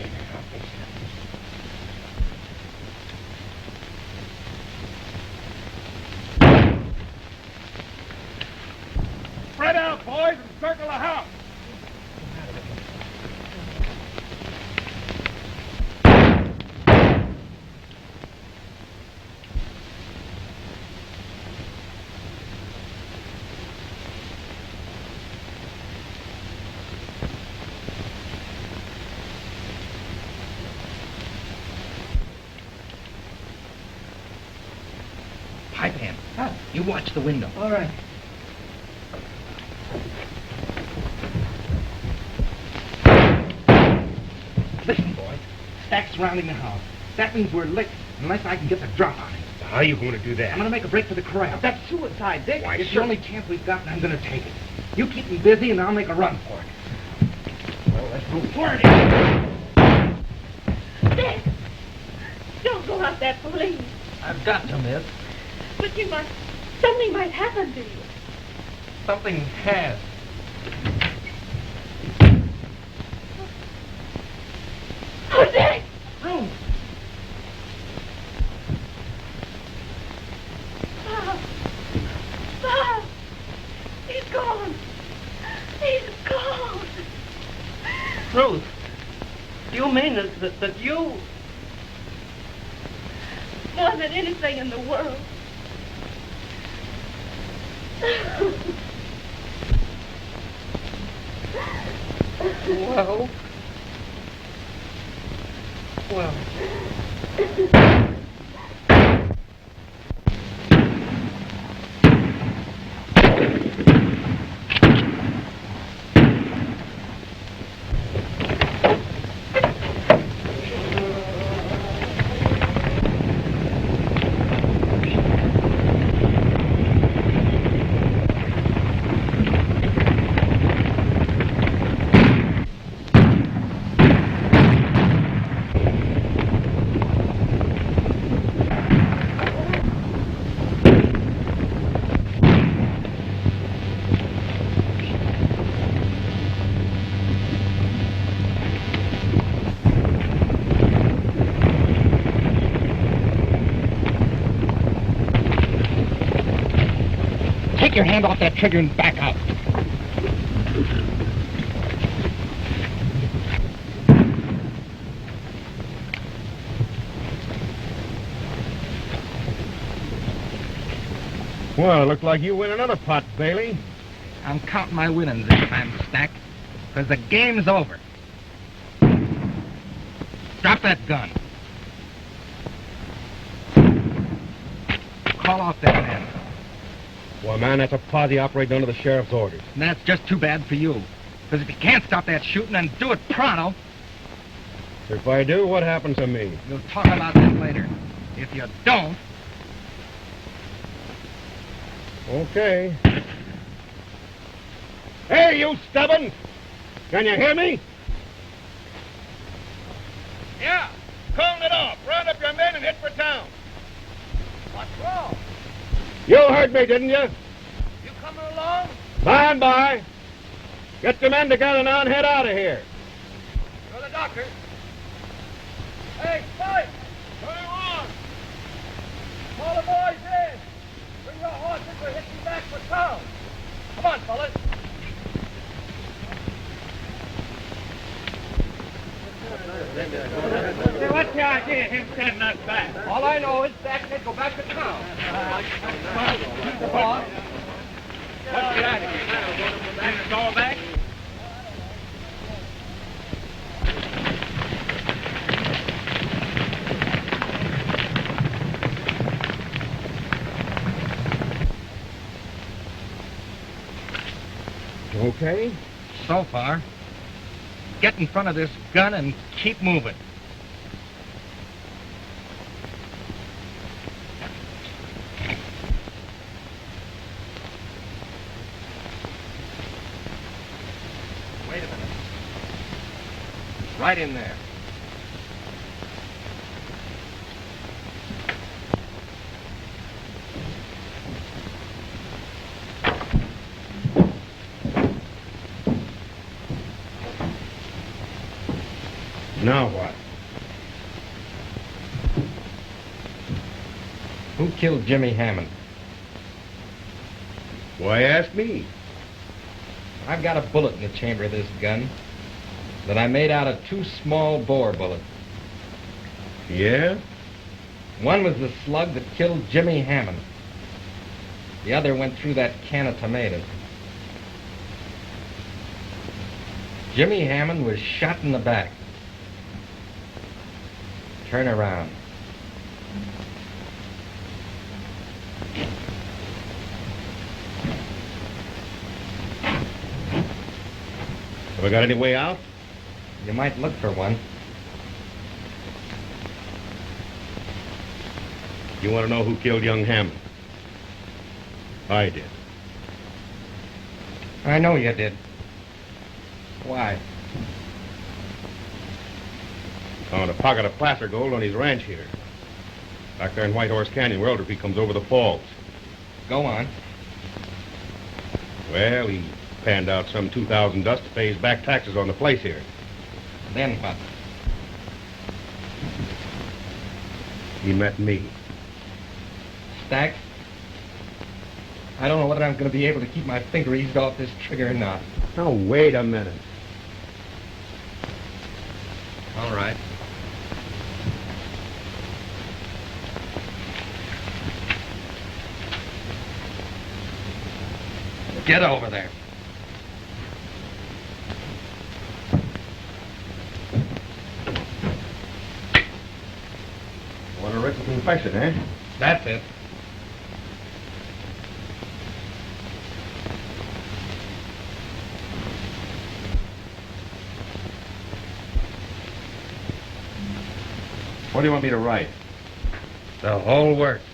Spread out, boys, and circle the house. Pipe hand. Huh? You watch the window. All right. Listen, boys. Stack's surrounding the house. That means we're licked unless I can get the drop on him. How are you going to do that? I'm going to make a break for the corral. That's suicide, Dick. Why, It's sure. the only chance we've got, and I'm going to take it. You keep me busy, and I'll make a run for it. Well, let's move forward. Dick! Don't go out there, please. I've got to, miss. But you must... Something might happen to you. Something has. Oh, Dick! Room. Bob! Bob! He's gone! He's gone! Ruth, you mean that you... More than anything in the world. Well... Well... Take your hand off that trigger and back out. Well, it looks like you win another pot, Bailey. I'm counting my winnings this time, Stack, because the game's over. Drop that gun. Call off that man. Well, man, that's a posse operating under the sheriff's orders. And that's just too bad for you. Because if you can't stop that shooting, then do it pronto. If I do, what happens to me? We'll talk about that later. If you don't... Okay. Hey, you stubborn! Can you hear me? Yeah, calling it off. Round up your men and hit for town. What's wrong? You heard me, didn't you? You coming along? Stand by. Get your men together now and head out of here. You're the doctor. Hey, Spike! Turn on. Call the boys in. Bring your horses. We're hitting back for town. Come on, fellas. Say, what's the idea of him sending us back? All I know is Stack said go back to town. Boss. Let's get out of here. Send us all back? Okay. So far. Get in front of this gun and keep moving. Wait a minute. Right in there. Now what? Who killed Jimmy Hammond? Why ask me? I've got a bullet in the chamber of this gun that I made out of 2 small bore bullets. Yeah? One was the slug that killed Jimmy Hammond. The other went through that can of tomatoes. Jimmy Hammond was shot in the back. Turn around. Have I got any way out? You might look for one. You want to know who killed young Hammond? I did. I know you did. Why? Found a pocket of placer gold on his ranch here. Back there in White Horse Canyon where Elderby comes over the falls. Go on. Well, he panned out some 2,000 dust to pay his back taxes on the place here. Then what? He met me. Stack? I don't know whether I'm going to be able to keep my finger eased off this trigger or not. Now, wait a minute. All right. Get over there. Want a written confession, eh? That's it. What do you want me to write? The whole works.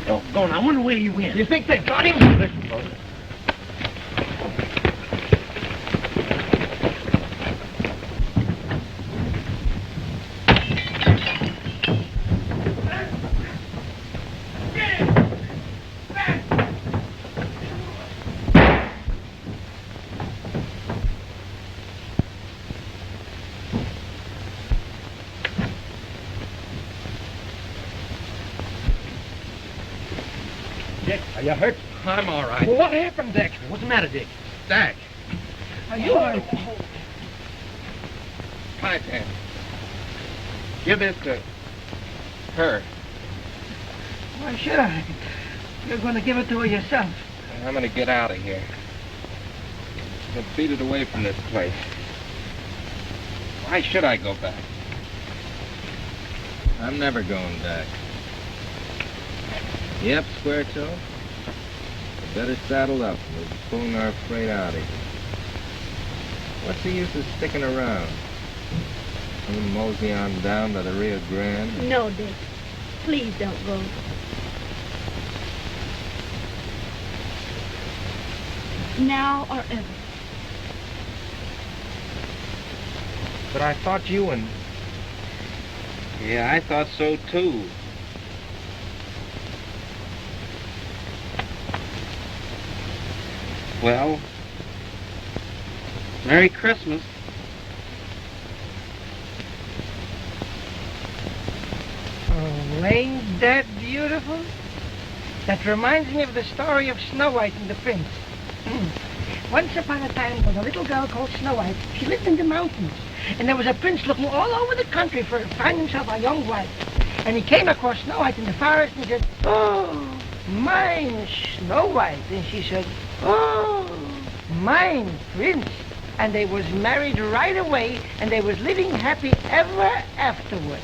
Doggone, I wonder where you went. You think they got him? Listen, folks. Are you hurt? I'm all right. Well, what happened, Dexter? What's the matter, Dick? Dak. Are you all right? Pipe hand. Give this to her. Why should I? You're going to give it to her yourself. I'm going to get out of here. Let's beat it away from this place. Why should I go back? I'm never going back. Yep, Square Toe. We better saddle up and we'll be pulling our freight out of here. What's the use of sticking around? I'm gonna mosey on down to the Rio Grande. No, Dick. Please don't go. Now or ever. But I thought you and... Yeah, I thought so, too. Well, Merry Christmas. Oh, ain't that beautiful? That reminds me of the story of Snow White and the Prince. Once upon a time, there was a little girl called Snow White. She lived in the mountains. And there was a prince looking all over the country for find himself a young wife. And he came across Snow White in the forest and he said, "Oh, mine Snow White." And she said, "Oh, mine Prince." And they was married right away, and they was living happy ever afterward.